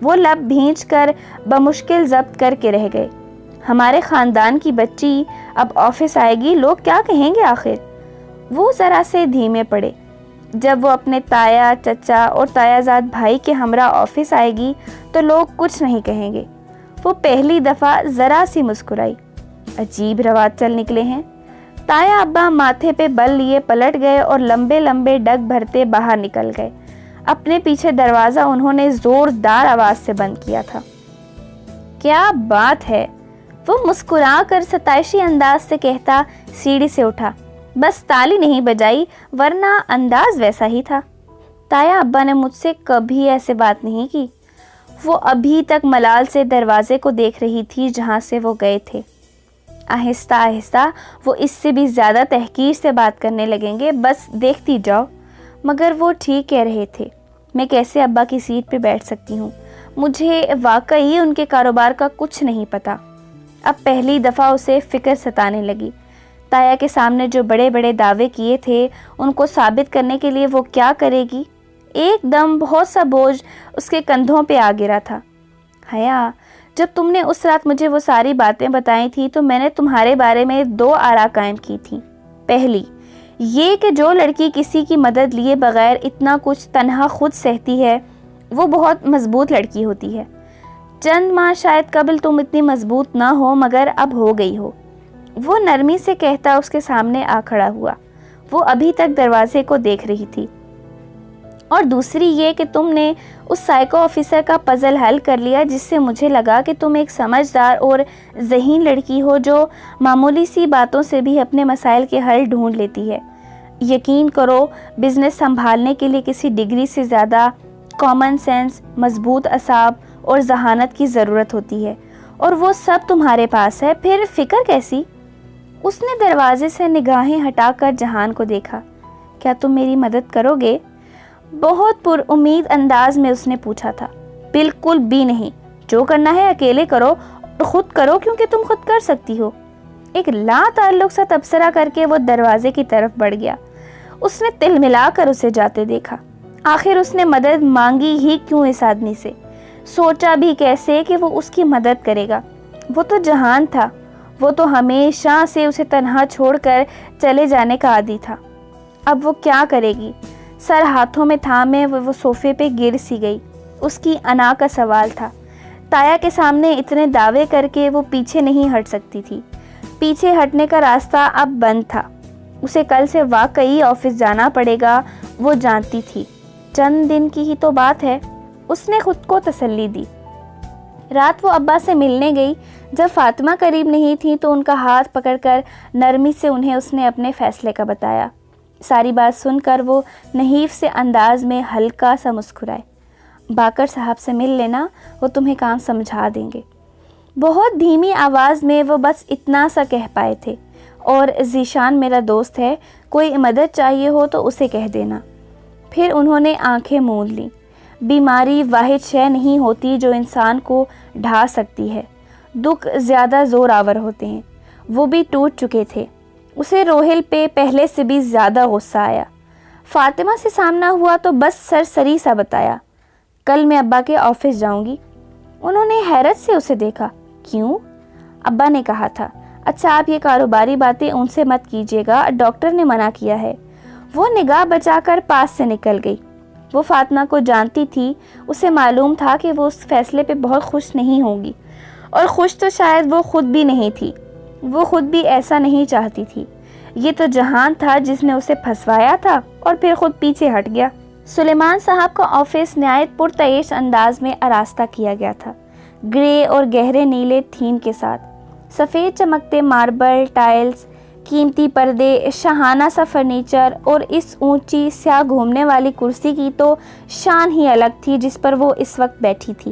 Speaker 1: وہ لب بھینچ کر بمشکل ضبط کر کے رہ گئے۔ ہمارے خاندان کی بچی اب آفس آئے گی، لوگ کیا کہیں گے آخر؟ وہ ذرا سے دھیمے پڑے۔ جب وہ اپنے تایا، چچا اور تایا زاد بھائی کے ہمراہ آفس آئے گی تو لوگ کچھ نہیں کہیں گے۔ وہ پہلی دفعہ ذرا سی مسکرائی۔ عجیب رواج چل نکلے ہیں۔ تایا ابا ماتھے پہ بل لیے پلٹ گئے اور لمبے لمبے ڈگ بھرتے باہر نکل گئے۔ اپنے پیچھے دروازہ انہوں نے زوردار آواز سے بند کیا تھا۔ کیا بات ہے؟ وہ مسکرا کر ستائشی انداز سے کہتا سیڑھی سے اٹھا۔ بس تالی نہیں بجائی ورنہ انداز ویسا ہی تھا۔ تایا ابا نے مجھ سے کبھی ایسے بات نہیں کی۔ وہ ابھی تک ملال سے دروازے کو دیکھ رہی تھی جہاں سے وہ گئے تھے۔ آہستہ آہستہ وہ اس سے بھی زیادہ تحقیر سے بات کرنے لگیں گے، بس دیکھتی جاؤ۔ مگر وہ ٹھیک کہہ رہے تھے۔ میں کیسے ابا کی سیٹ پہ بیٹھ سکتی ہوں؟ مجھے واقعی ان کے کاروبار کا کچھ نہیں پتا۔ اب پہلی دفعہ اسے فکر ستانے لگی۔ تایا کے سامنے جو بڑے بڑے دعوے کیے تھے ان کو ثابت کرنے کے لیے وہ کیا کرے گی؟ ایک دم بہت سا بوجھ اس کے کندھوں پہ آ گرا تھا۔ حیا، جب تم نے اس رات مجھے وہ ساری باتیں بتائی تھی تو میں نے تمہارے بارے میں 2 آراء قائم کی تھی۔ پہلی یہ کہ جو لڑکی کسی کی مدد لیے بغیر اتنا کچھ تنہا خود سہتی ہے وہ بہت مضبوط لڑکی ہوتی ہے۔ چند ماہ شاید قبل تم اتنی مضبوط نہ ہو مگر اب ہو گئی ہو۔ وہ نرمی سے کہتا اس کے سامنے آ کھڑا ہوا۔ وہ ابھی تک دروازے کو دیکھ رہی تھی۔ اور دوسری یہ کہ تم نے اس سائیکو آفیسر کا پزل حل کر لیا جس سے مجھے لگا کہ تم ایک سمجھدار اور ذہین لڑکی ہو جو معمولی سی باتوں سے بھی اپنے مسائل کے حل ڈھونڈ لیتی ہے۔ یقین کرو بزنس سنبھالنے کے لیے کسی ڈگری سے زیادہ کامن سینس، مضبوط اعصاب اور ذہانت کی ضرورت ہوتی ہے، اور وہ سب تمہارے پاس ہے، پھر فکر کیسی؟ اس نے دروازے سے نگاہیں ہٹا کر جہان کو دیکھا۔ کیا تم میری مدد کرو گے؟ بہت پر امید انداز میں اس نے پوچھا تھا۔ بالکل بھی نہیں، جو کرنا ہے اکیلے کرو اور خود کرو کیونکہ تم خود کر سکتی ہو۔ ایک لا تعلق سا تبصرہ کر کے وہ دروازے کی طرف بڑھ گیا۔ اس نے تل ملا کر اسے جاتے دیکھا۔ آخر اس نے مدد مانگی ہی کیوں اس آدمی سے؟ سوچا بھی کیسے کہ وہ اس کی مدد کرے گا؟ وہ تو جہان تھا، وہ تو ہمیشہ سے اسے تنہا چھوڑ کر چلے جانے کا عادی تھا۔ اب وہ کیا کرے گی؟ سر ہاتھوں میں تھامے وہ صوفے پہ گر سی گئی۔ اس کی انا کا سوال تھا۔ تایا کے سامنے اتنے دعوے کر کے وہ پیچھے نہیں ہٹ سکتی تھی۔ پیچھے ہٹنے کا راستہ اب بند تھا۔ اسے کل سے واقعی آفس جانا پڑے گا، وہ جانتی تھی۔ چند دن کی ہی تو بات ہے، اس نے خود کو تسلی دی۔ رات وہ ابا سے ملنے گئی۔ جب فاطمہ قریب نہیں تھی تو ان کا ہاتھ پکڑ کر نرمی سے انہیں اس نے اپنے فیصلے کا بتایا۔ ساری بات سن کر وہ نحیف سے انداز میں ہلکا سا مسکرائے۔ باکر صاحب سے مل لینا، وہ تمہیں کام سمجھا دیں گے۔ بہت دھیمی آواز میں وہ بس اتنا سا کہہ پائے تھے۔ اور ذیشان میرا دوست ہے، کوئی مدد چاہیے ہو تو اسے کہہ دینا۔ پھر انہوں نے آنکھیں موند لیں۔ بیماری واحد شے نہیں ہوتی جو انسان کو ڈھا سکتی ہے، دکھ زیادہ زور آور ہوتے ہیں۔ وہ بھی ٹوٹ چکے تھے۔ اسے روہل پہ پہلے سے بھی زیادہ غصہ آیا۔ فاطمہ سے سامنا ہوا تو بس سرسری سا بتایا، کل میں ابا کے آفس جاؤں گی۔ انہوں نے حیرت سے اسے دیکھا۔ کیوں؟ ابا نے کہا تھا۔ اچھا آپ یہ کاروباری باتیں ان سے مت کیجیے گا، ڈاکٹر نے منع کیا ہے۔ وہ نگاہ بچا کر پاس سے نکل گئی۔ وہ فاطمہ کو جانتی تھی، اسے معلوم تھا کہ وہ اس فیصلے پہ بہت خوش نہیں ہوگی، اور خوش تو شاید وہ خود بھی نہیں تھی۔ وہ خود بھی ایسا نہیں چاہتی تھی۔ یہ تو جہان تھا جس نے اسے پھنسوایا تھا اور پھر خود پیچھے ہٹ گیا۔ سلیمان صاحب کا آفس نہایت پرتعیش انداز میں آراستہ کیا گیا تھا، گرے اور گہرے نیلے تھیم کے ساتھ۔ سفید چمکتے ماربل ٹائلز، قیمتی پردے، شاہانہ سا فرنیچر، اور اس اونچی سیاہ گھومنے والی کرسی کی تو شان ہی الگ تھی جس پر وہ اس وقت بیٹھی تھی۔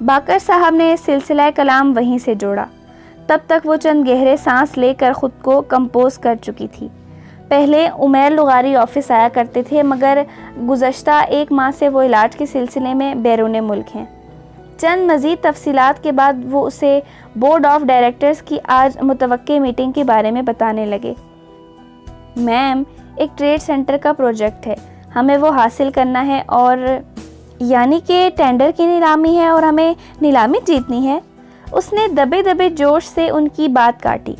Speaker 1: باقر صاحب نے سلسلہ کلام وہیں سے جوڑا۔ تب تک وہ چند گہرے سانس لے کر خود کو کمپوز کر چکی تھی۔ پہلے عمیر لغاری آفس آیا کرتے تھے، مگر گزشتہ 1 ماہ سے وہ علاج کے سلسلے میں بیرون ملک ہیں۔ چند مزید تفصیلات کے بعد وہ اسے بورڈ آف ڈائریکٹرز کی آج متوقع میٹنگ کے بارے میں بتانے لگے۔ میم، ایک ٹریڈ سینٹر کا پروجیکٹ ہے، ہمیں وہ حاصل کرنا ہے، اور یعنی کہ ٹینڈر کی نیلامی ہے اور ہمیں نیلامی جیتنی ہے۔ اس نے دبے دبے جوش سے ان کی بات کاٹی۔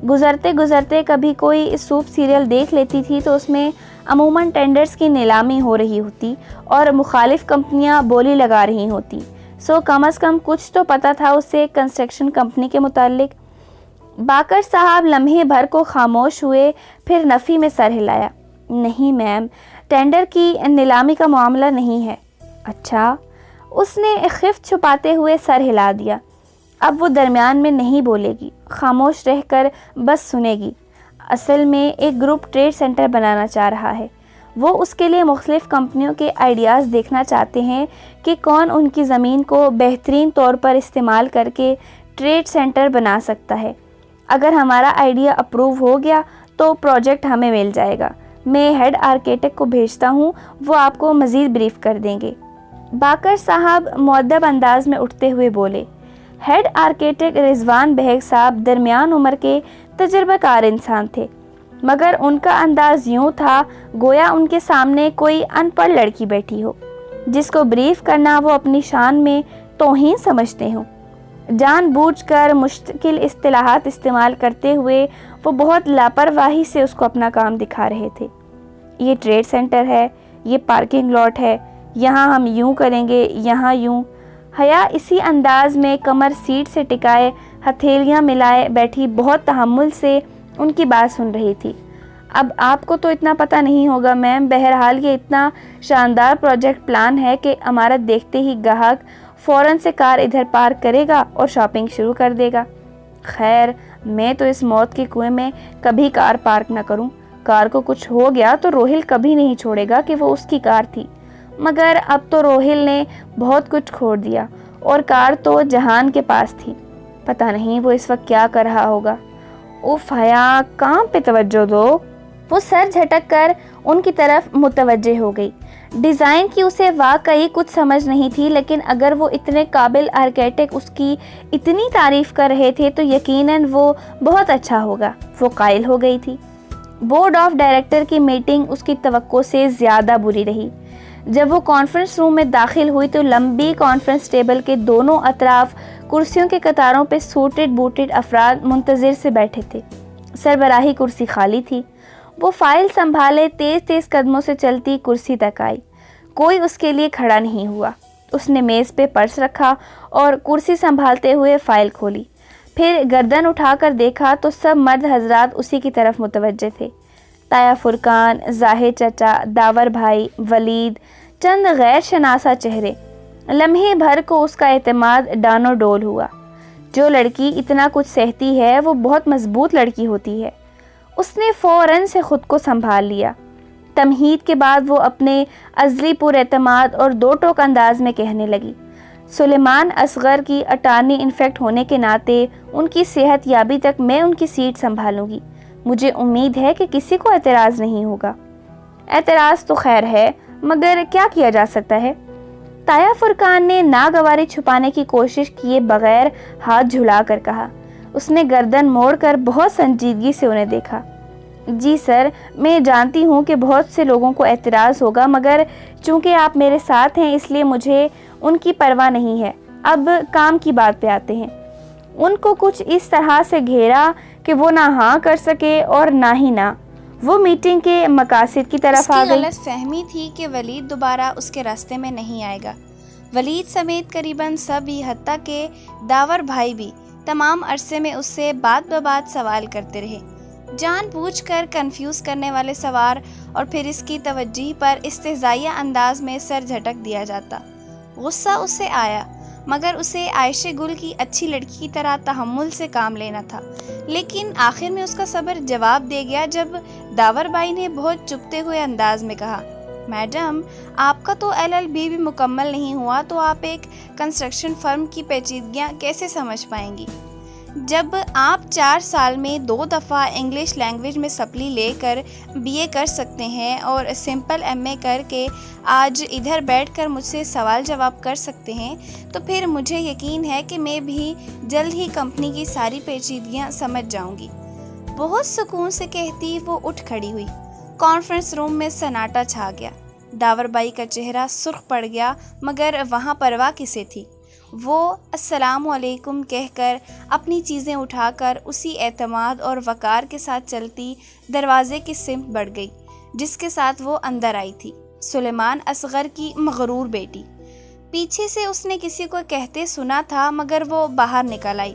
Speaker 1: گزرتے گزرتے کبھی کوئی سوپ سیریل دیکھ لیتی تھی تو اس میں عموماً ٹینڈرز کی نیلامی ہو رہی ہوتی اور مخالف کمپنیاں بولی لگا رہی ہوتی، سو کم از کم کچھ تو پتہ تھا اسے کنسٹرکشن کمپنی کے متعلق۔ باقر صاحب لمحے بھر کو خاموش ہوئے، پھر نفی میں سر ہلایا۔ نہیں میم، ٹینڈر کی نیلامی کا معاملہ نہیں ہے۔ اچھا؟ اس نے خفت چھپاتے ہوئے سر ہلا دیا۔ اب وہ درمیان میں نہیں بولے گی، خاموش رہ کر بس سنے گی۔ اصل میں ایک گروپ ٹریڈ سینٹر بنانا چاہ رہا ہے۔ وہ اس کے لیے مختلف کمپنیوں کے آئیڈیاز دیکھنا چاہتے ہیں کہ کون ان کی زمین کو بہترین طور پر استعمال کر کے ٹریڈ سینٹر بنا سکتا ہے۔ اگر ہمارا آئیڈیا اپروو ہو گیا تو پروجیکٹ ہمیں مل جائے گا۔ میں ہیڈ آرکیٹیکٹ کو بھیجتا ہوں، وہ آپ کو مزید بریف کر دیں گے۔ باقر صاحب مؤدب انداز میں اٹھتے ہوئے بولے۔ ہیڈ آرکیٹیکٹ رضوان بیگ صاحب درمیان عمر کے تجربہ کار انسان تھے، مگر ان کا انداز یوں تھا گویا ان کے سامنے کوئی ان پڑھ لڑکی بیٹھی ہو جس کو بریف کرنا وہ اپنی شان میں توہین سمجھتے ہوں۔ جان بوجھ کر مشکل اصطلاحات استعمال کرتے ہوئے وہ بہت لاپرواہی سے اس کو اپنا کام دکھا رہے تھے۔ یہ ٹریڈ سینٹر ہے، یہ پارکنگ لاٹ ہے، یہاں ہم یوں کریں گے، یہاں یوں۔ حیا اسی انداز میں کمر سیٹ سے ٹکائے ہتھیلیاں ملائے بیٹھی بہت تحمل سے ان کی بات سن رہی تھی۔ اب آپ کو تو اتنا پتہ نہیں ہوگا میم، بہرحال یہ اتنا شاندار پروجیکٹ پلان ہے کہ عمارت دیکھتے ہی گاہک فوراً سے کار ادھر پارک کرے گا اور شاپنگ شروع کر دے گا۔ خیر، میں تو اس موت کے کنویں میں کبھی کار پارک نہ کروں۔ کار کو کچھ ہو گیا تو روہل کبھی نہیں چھوڑے گا کہ وہ اس کی کار تھی، مگر اب تو روہل نے بہت کچھ کھو دیا اور کار تو جہان کے پاس تھی۔ پتہ نہیں وہ اس وقت کیا کر رہا ہوگا۔ اوف حیا، کام پہ توجہ دو۔ وہ سر جھٹک کر ان کی طرف متوجہ ہو گئی۔ ڈیزائن کی اسے واقعی کچھ سمجھ نہیں تھی، لیکن اگر وہ اتنے قابل آرکیٹیکٹ اس کی اتنی تعریف کر رہے تھے تو یقیناً وہ بہت اچھا ہوگا، وہ قائل ہو گئی تھی۔ بورڈ آف ڈائریکٹر کی میٹنگ اس کی توقع سے زیادہ بری رہی۔ جب وہ کانفرنس روم میں داخل ہوئی تو لمبی کانفرنس ٹیبل کے دونوں اطراف کرسیوں کے قطاروں پہ سوٹڈ بوٹڈ افراد منتظر سے بیٹھے تھے۔ سربراہی کرسی خالی تھی۔ وہ فائل سنبھالے تیز تیز قدموں سے چلتی کرسی تک آئی۔ کوئی اس کے لیے کھڑا نہیں ہوا۔ اس نے میز پہ پرس رکھا اور کرسی سنبھالتے ہوئے فائل کھولی، پھر گردن اٹھا کر دیکھا تو سب مرد حضرات اسی کی طرف متوجہ تھے۔ تایا فرقان، زاہد چچا، داور بھائی، ولید، چند غیر شناسا چہرے۔ لمحے بھر کو اس کا اعتماد ڈانو ڈول ہوا۔ جو لڑکی اتنا کچھ سہتی ہے وہ بہت مضبوط لڑکی ہوتی ہے۔ اس نے فوراً سے خود کو سنبھال لیا۔ تمہید کے بعد وہ اپنے ازلی پر اعتماد اور دو ٹوک انداز میں کہنے لگی، سلیمان اصغر کی اٹارنی انفیکٹ ہونے کے ناطے ان کی صحت یابی تک میں ان کی سیٹ سنبھالوں گی۔ مجھے امید ہے کہ کسی کو اعتراض نہیں ہوگا۔ اعتراض تو خیر ہے، مگر کیا کیا جا سکتا ہے؟ تایا فرقان نے ناگواری چھپانے کی کوشش کیے بغیر ہاتھ جھلا کر کہا۔ اس نے گردن موڑ کر بہت سنجیدگی سے انہیں دیکھا۔ جی سر، میں جانتی ہوں کہ بہت سے لوگوں کو اعتراض ہوگا، مگر چونکہ آپ میرے ساتھ ہیں اس لیے مجھے ان کی پرواہ نہیں ہے۔ اب کام کی بات پہ آتے ہیں۔ ان کو کچھ اس طرح سے گھیرا کہ وہ نہ ہاں کر سکے اور نہ ہی نہ۔ وہ میٹنگ کے مقاصد کی طرف آ گئی۔
Speaker 2: غلط فہمی تھی کہ ولید دوبارہ اس کے راستے میں نہیں آئے گا۔ ولید سمیت قریباً سبھی، حتیٰ کہ داور بھائی بھی، تمام عرصے میں اس سے بات بات سوال کرتے رہے، جان بوجھ کر کنفیوز کرنے والے سوال، اور پھر اس کی توجہ پر استہزائیہ انداز میں سر جھٹک دیا جاتا۔ غصہ اسے آیا، مگر اسے عائشہ گل کی اچھی لڑکی کی طرح تحمل سے کام لینا تھا۔ لیکن آخر میں اس کا صبر جواب دے گیا جب داور بھائی نے بہت چپتے ہوئے انداز میں کہا، میڈم آپ کا تو LLB بھی مکمل نہیں ہوا تو آپ ایک کنسٹرکشن فرم کی پیچیدگیاں کیسے سمجھ پائیں گی؟ جب آپ 4 سال میں 2 دفعہ انگلش لینگویج میں سپلی لے کر BA کر سکتے ہیں اور سمپل MA کر کے آج ادھر بیٹھ کر مجھ سے سوال جواب کر سکتے ہیں تو پھر مجھے یقین ہے کہ میں بھی جلد ہی کمپنی کی ساری پیچیدگیاں سمجھ جاؤں گی۔ بہت سکون سے کہتی وہ اٹھ کھڑی ہوئی۔ کانفرنس روم میں سناٹا چھا گیا۔ داور بائی کا چہرہ سرخ پڑ گیا مگر وہاں پرواہ کسے تھی؟ وہ السلام علیکم کہہ کر اپنی چیزیں اٹھا کر اسی اعتماد اور وقار کے ساتھ چلتی دروازے کی سمت بڑھ گئی جس کے ساتھ وہ اندر آئی تھی، سلیمان اصغر کی مغرور بیٹی۔ پیچھے سے اس نے کسی کو کہتے سنا تھا مگر وہ باہر نکل آئی۔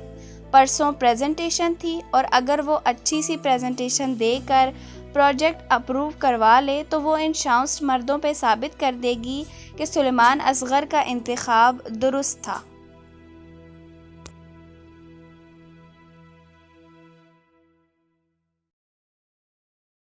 Speaker 2: پرسوں پریزنٹیشن تھی اور اگر وہ اچھی سی پریزنٹیشن دے کر پروجیکٹ اپروو کروا لے تو وہ ان شاؤنسٹ مردوں پہ ثابت کر دے گی کہ سلیمان اصغر کا انتخاب درست تھا۔